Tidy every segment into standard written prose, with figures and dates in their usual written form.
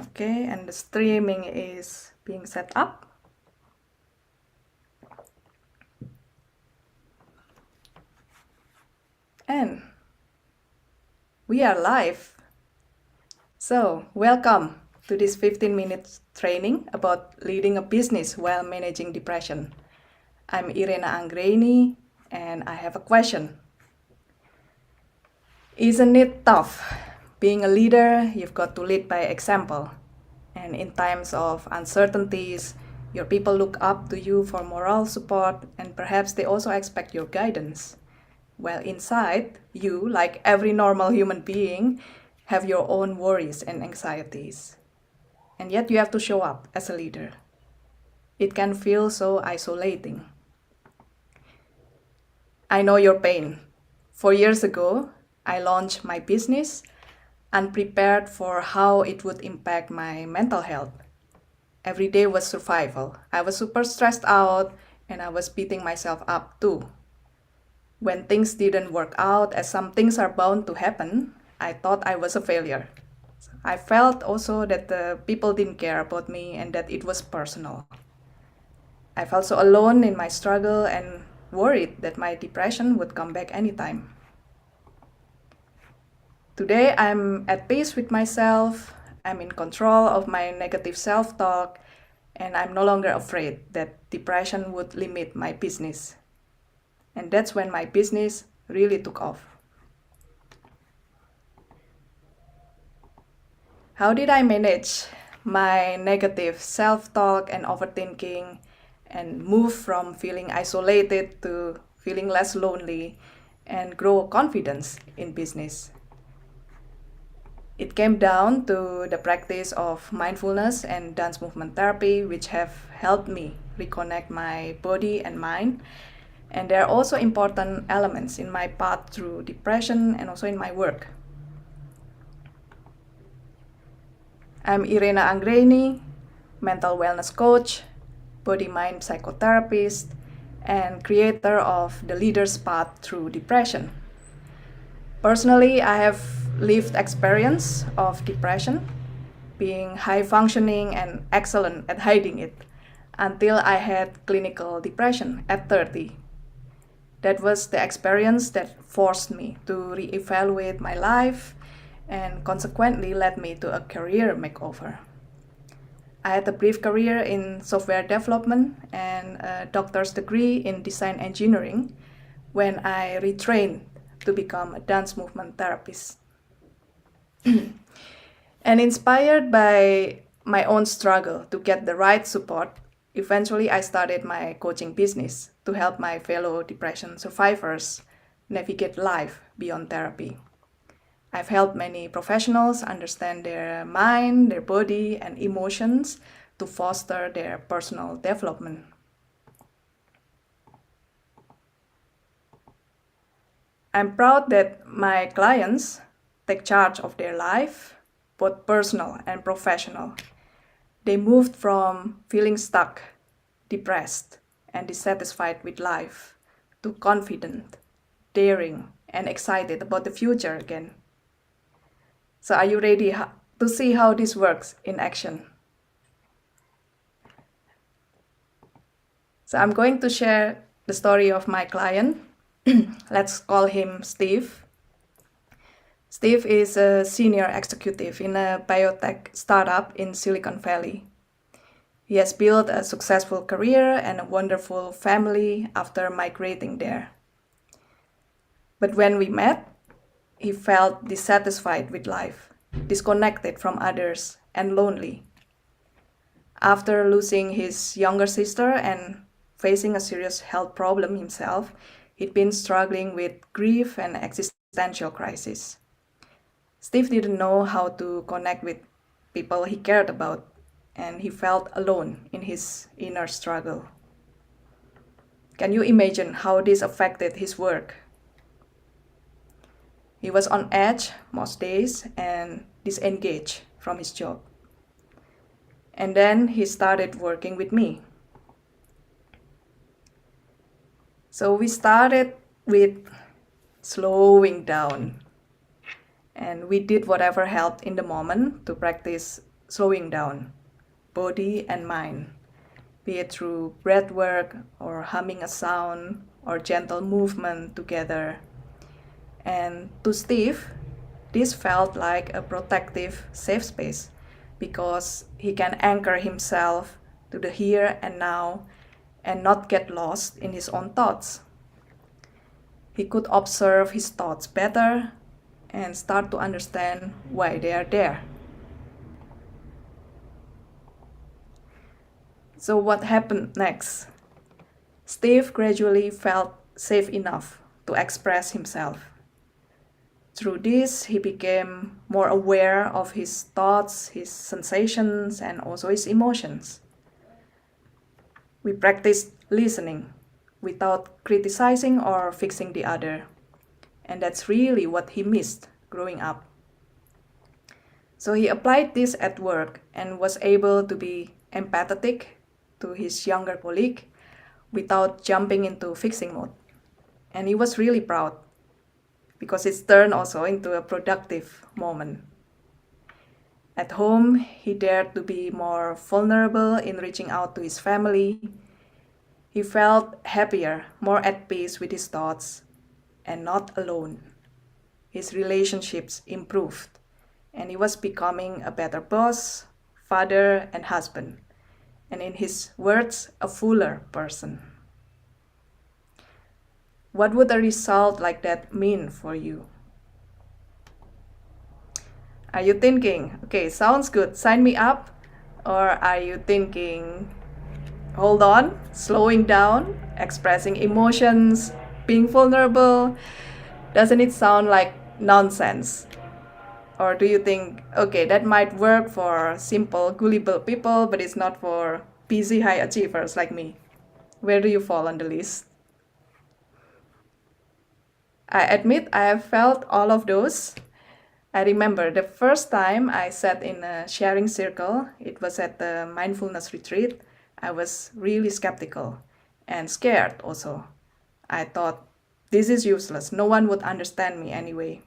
Okay, and the streaming is being set up. And we are live. So, welcome to this 15 minutes training about leading a business while managing depression. I'm Irena Anggreni and I have a question. Isn't it tough? Being a leader, you've got to lead by example. And in times of uncertainties, your people look up to you for moral support and perhaps they also expect your guidance. Well, inside, you, like every normal human being, have your own worries and anxieties. And yet you have to show up as a leader. It can feel so isolating. I know your pain. 4 years ago, I launched my business unprepared for how it would impact my mental health. Every day was survival. I was super stressed out and I was beating myself up too. When things didn't work out, as some things are bound to happen, I thought I was a failure. I felt also that the people didn't care about me and that it was personal. I felt so alone in my struggle and worried that my depression would come back anytime. Today, I'm at peace with myself, I'm in control of my negative self-talk, and I'm no longer afraid that depression would limit my business. And that's when my business really took off. How did I manage my negative self-talk and overthinking and move from feeling isolated to feeling less lonely and grow confidence in business? It came down to the practice of mindfulness and dance movement therapy, which have helped me reconnect my body and mind. And they are also important elements in my path through depression and also in my work. I'm Irena Anggreni, mental wellness coach, body-mind psychotherapist, and creator of the Leader's Path Through Depression. Personally, I have lived experience of depression, being high-functioning and excellent at hiding it, until I had clinical depression at 30. That was the experience that forced me to reevaluate my life and consequently led me to a career makeover. I had a brief career in software development and a doctor's degree in design engineering when I retrained to become a dance movement therapist. And inspired by my own struggle to get the right support, eventually I started my coaching business to help my fellow depression survivors navigate life beyond therapy. I've helped many professionals understand their mind, their body, and emotions to foster their personal development. I'm proud that my clients take charge of their life, both personal and professional. They moved from feeling stuck, depressed, and dissatisfied with life to confident, daring, and excited about the future again. So are you ready to see how this works in action? So I'm going to share the story of my client. Let's call him Steve. Steve is a senior executive in a biotech startup in Silicon Valley. He has built a successful career and a wonderful family after migrating there. But when we met, he felt dissatisfied with life, disconnected from others, and lonely. After losing his younger sister and facing a serious health problem himself, he'd been struggling with grief and existential crisis. Steve didn't know how to connect with people he cared about, and he felt alone in his inner struggle. Can you imagine how this affected his work? He was on edge most days and disengaged from his job. And then he started working with me. So we started with slowing down. And we did whatever helped in the moment to practice slowing down, body and mind, be it through breath work or humming a sound or gentle movement together. And to Steve, this felt like a protective safe space because he can anchor himself to the here and now and not get lost in his own thoughts. He could observe his thoughts better and start to understand why they are there. So what happened next? Steve gradually felt safe enough to express himself. Through this, he became more aware of his thoughts, his sensations, and also his emotions. We practiced listening without criticizing or fixing the other. And that's really what he missed growing up. So he applied this at work and was able to be empathetic to his younger colleague without jumping into fixing mode. And he was really proud because it's turned also into a productive moment. At home, he dared to be more vulnerable in reaching out to his family. He felt happier, more at peace with his thoughts, and not alone. His relationships improved, and he was becoming a better boss, father, and husband, and in his words, a fuller person. What would a result like that mean for you? Are you thinking, okay, sounds good, sign me up? Or are you thinking, hold on, slowing down, expressing emotions, being vulnerable? Doesn't it sound like nonsense? Or do you think, okay, that might work for simple, gullible people, but it's not for busy high achievers like me? Where do you fall on the list? I admit I have felt all of those. I remember the first time I sat in a sharing circle, it was at the mindfulness retreat. I was really skeptical and scared also. I thought, this is useless, no one would understand me anyway.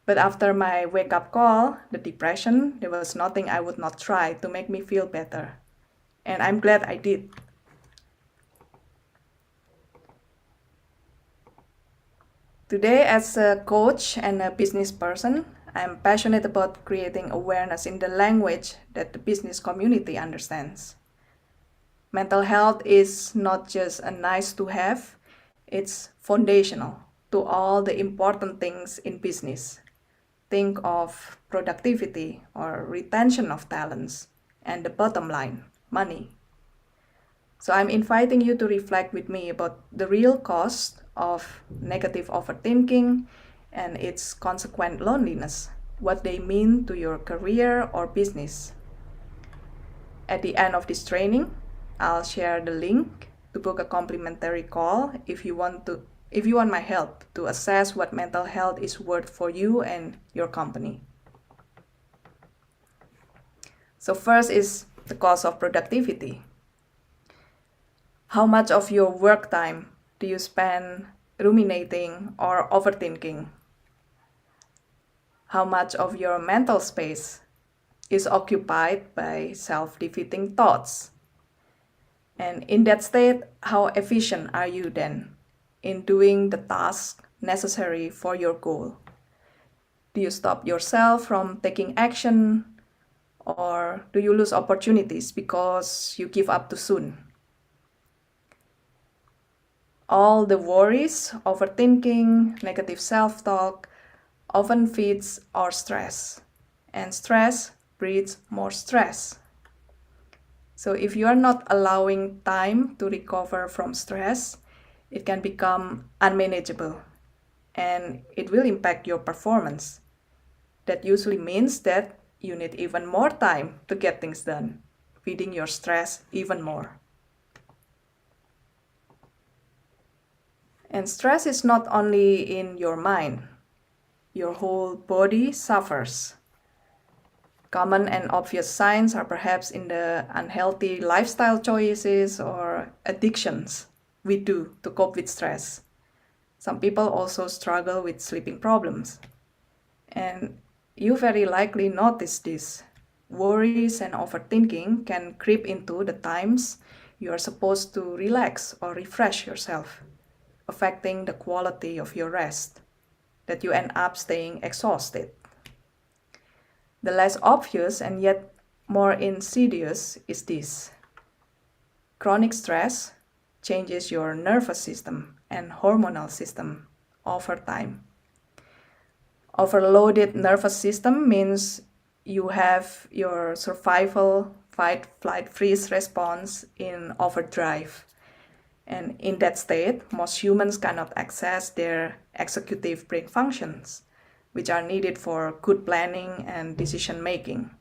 But after my wake-up call, the depression, there was nothing I would not try to make me feel better. And I'm glad I did. Today, as a coach and a business person, I'm passionate about creating awareness in the language that the business community understands. Mental health is not just a nice to have, it's foundational to all the important things in business. Think of productivity or retention of talents and the bottom line, money. So I'm inviting you to reflect with me about the real cost of negative overthinking and its consequent loneliness, what they mean to your career or business. At the end of this training, I'll share the link to book a complimentary call if you want my help to assess what mental health is worth for you and your company. So first is the cost of productivity. How much of your work time do you spend ruminating or overthinking? How much of your mental space is occupied by self-defeating thoughts? And in that state, how efficient are you then in doing the tasks necessary for your goal? Do you stop yourself from taking action, or do you lose opportunities because you give up too soon? All the worries, overthinking, negative self-talk often feeds our stress, and stress breeds more stress. So if you are not allowing time to recover from stress, it can become unmanageable and it will impact your performance. That usually means that you need even more time to get things done, feeding your stress even more. And stress is not only in your mind, your whole body suffers. Common and obvious signs are perhaps in the unhealthy lifestyle choices or addictions we do to cope with stress. Some people also struggle with sleeping problems. And you very likely notice this worries and overthinking can creep into the times you are supposed to relax or refresh yourself, affecting the quality of your rest, that you end up staying exhausted. The less obvious and yet more insidious is this. Chronic stress changes your nervous system and hormonal system over time. Overloaded nervous system means you have your survival, fight, flight, freeze response in overdrive. And in that state, most humans cannot access their executive brain functions, which are needed for good planning and decision making.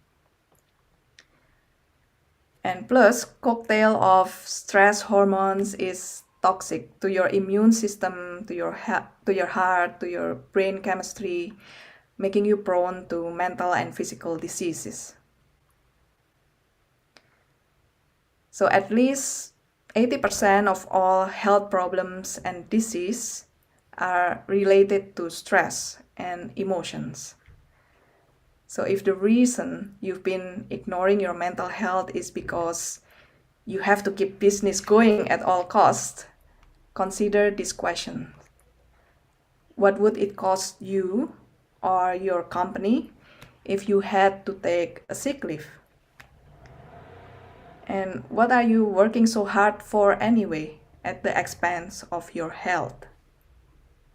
And plus, cocktail of stress hormones is toxic to your immune system, to your heart, to your brain chemistry, making you prone to mental and physical diseases. So at least 80% of all health problems and disease are related to stress and emotions. So if the reason you've been ignoring your mental health is because you have to keep business going at all costs, consider this question. What would it cost you or your company if you had to take a sick leave? And what are you working so hard for anyway at the expense of your health?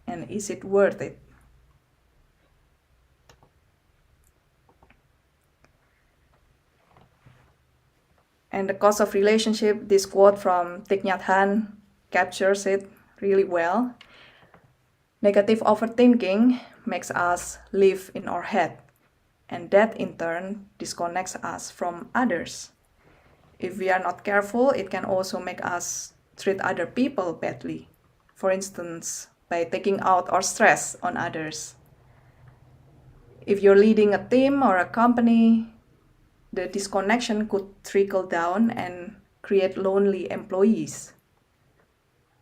And is it worth it? And the cost of relationship, this quote from Thich Nhat Hanh captures it really well. Negative overthinking makes us live in our head, and that in turn disconnects us from others. If we are not careful, it can also make us treat other people badly. For instance, by taking out our stress on others. If you're leading a team or a company, the disconnection could trickle down and create lonely employees.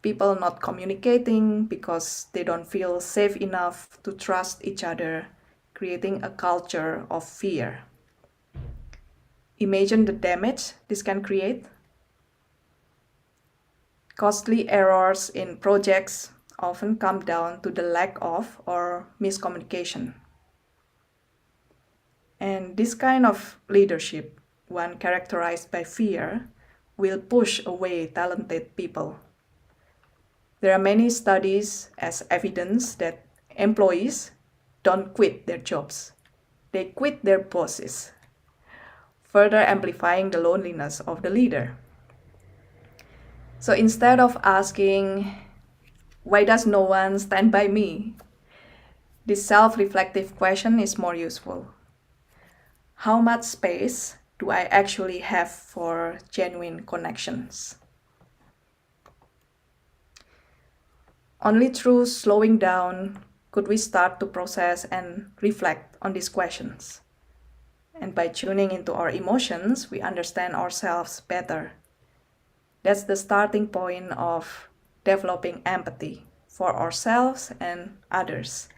People not communicating because they don't feel safe enough to trust each other, creating a culture of fear. Imagine the damage this can create. Costly errors in projects often come down to the lack of or miscommunication. And this kind of leadership, one characterized by fear, will push away talented people. There are many studies as evidence that employees don't quit their jobs. They quit their bosses, further amplifying the loneliness of the leader. So instead of asking, why does no one stand by me? This self-reflective question is more useful. How much space do I actually have for genuine connections? Only through slowing down could we start to process and reflect on these questions. And by tuning into our emotions, we understand ourselves better. That's the starting point of developing empathy for ourselves and others.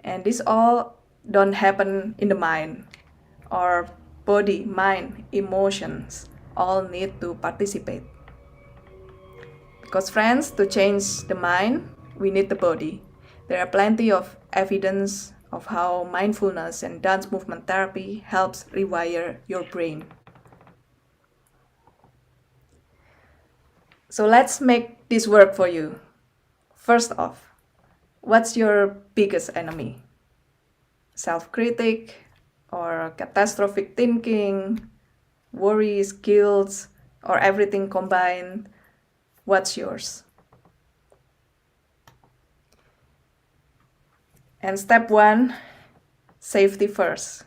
And this all don't happen in the mind. Our body, mind, emotions all need to participate. Because friends, to change the mind, we need the body. There are plenty of evidence of how mindfulness and dance movement therapy helps rewire your brain. So let's make this work for you. First off, what's your biggest enemy? Self-critic or catastrophic thinking, worries, guilt, or everything combined? What's yours? And step 1, safety first.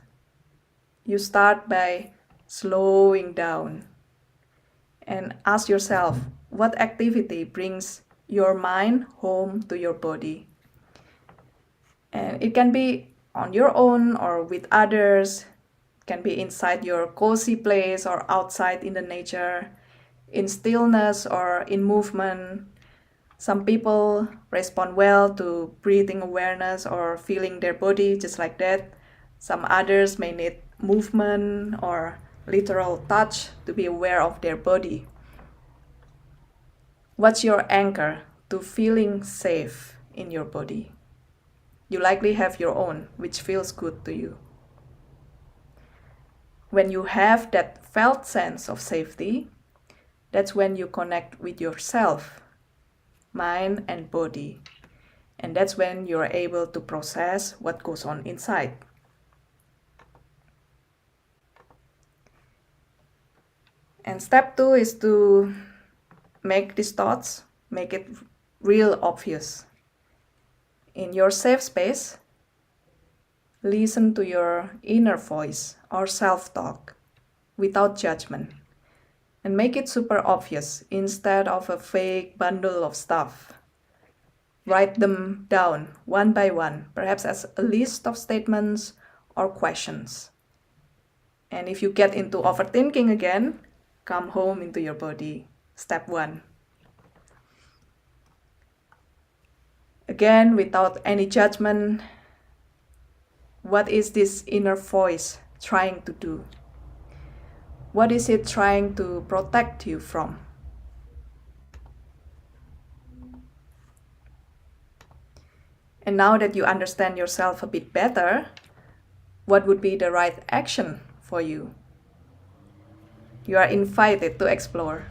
You start by slowing down and ask yourself, what activity brings your mind home to your body? And it can be on your own or with others. It can be inside your cozy place or outside in the nature, in stillness or in movement. Some people respond well to breathing awareness or feeling their body just like that. Some others may need movement or literal touch to be aware of their body. What's your anchor to feeling safe in your body? You likely have your own, which feels good to you. When you have that felt sense of safety, that's when you connect with yourself, mind and body. And that's when you're able to process what goes on inside. And step 2 is to make these thoughts, make it real obvious. In your safe space, listen to your inner voice or self-talk without judgment. And make it super obvious instead of a vague bundle of stuff. Write them down one by one, perhaps as a list of statements or questions. And if you get into overthinking again, come home into your body. Step 1. Again, without any judgment, what is this inner voice trying to do? What is it trying to protect you from? And now that you understand yourself a bit better, what would be the right action for you? You are invited to explore.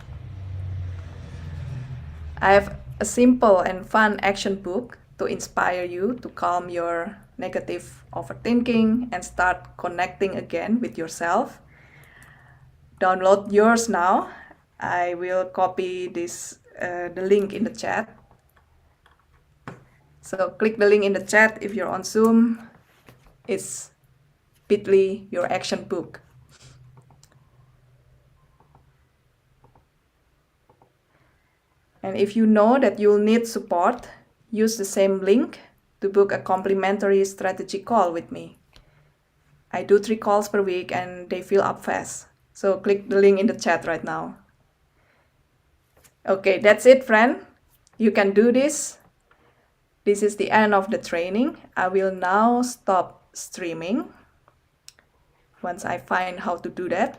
I have a simple and fun action book to inspire you to calm your negative overthinking and start connecting again with yourself. Download yours now. I will copy the link in the chat. So click the link in the chat if you're on Zoom. It's bit.ly your action book. And if you know that you'll need support, use the same link to book a complimentary strategy call with me. I do 3 calls per week and they fill up fast. So click the link in the chat right now. Okay, that's it, friend. You can do this. This is the end of the training. I will now stop streaming once I find how to do that.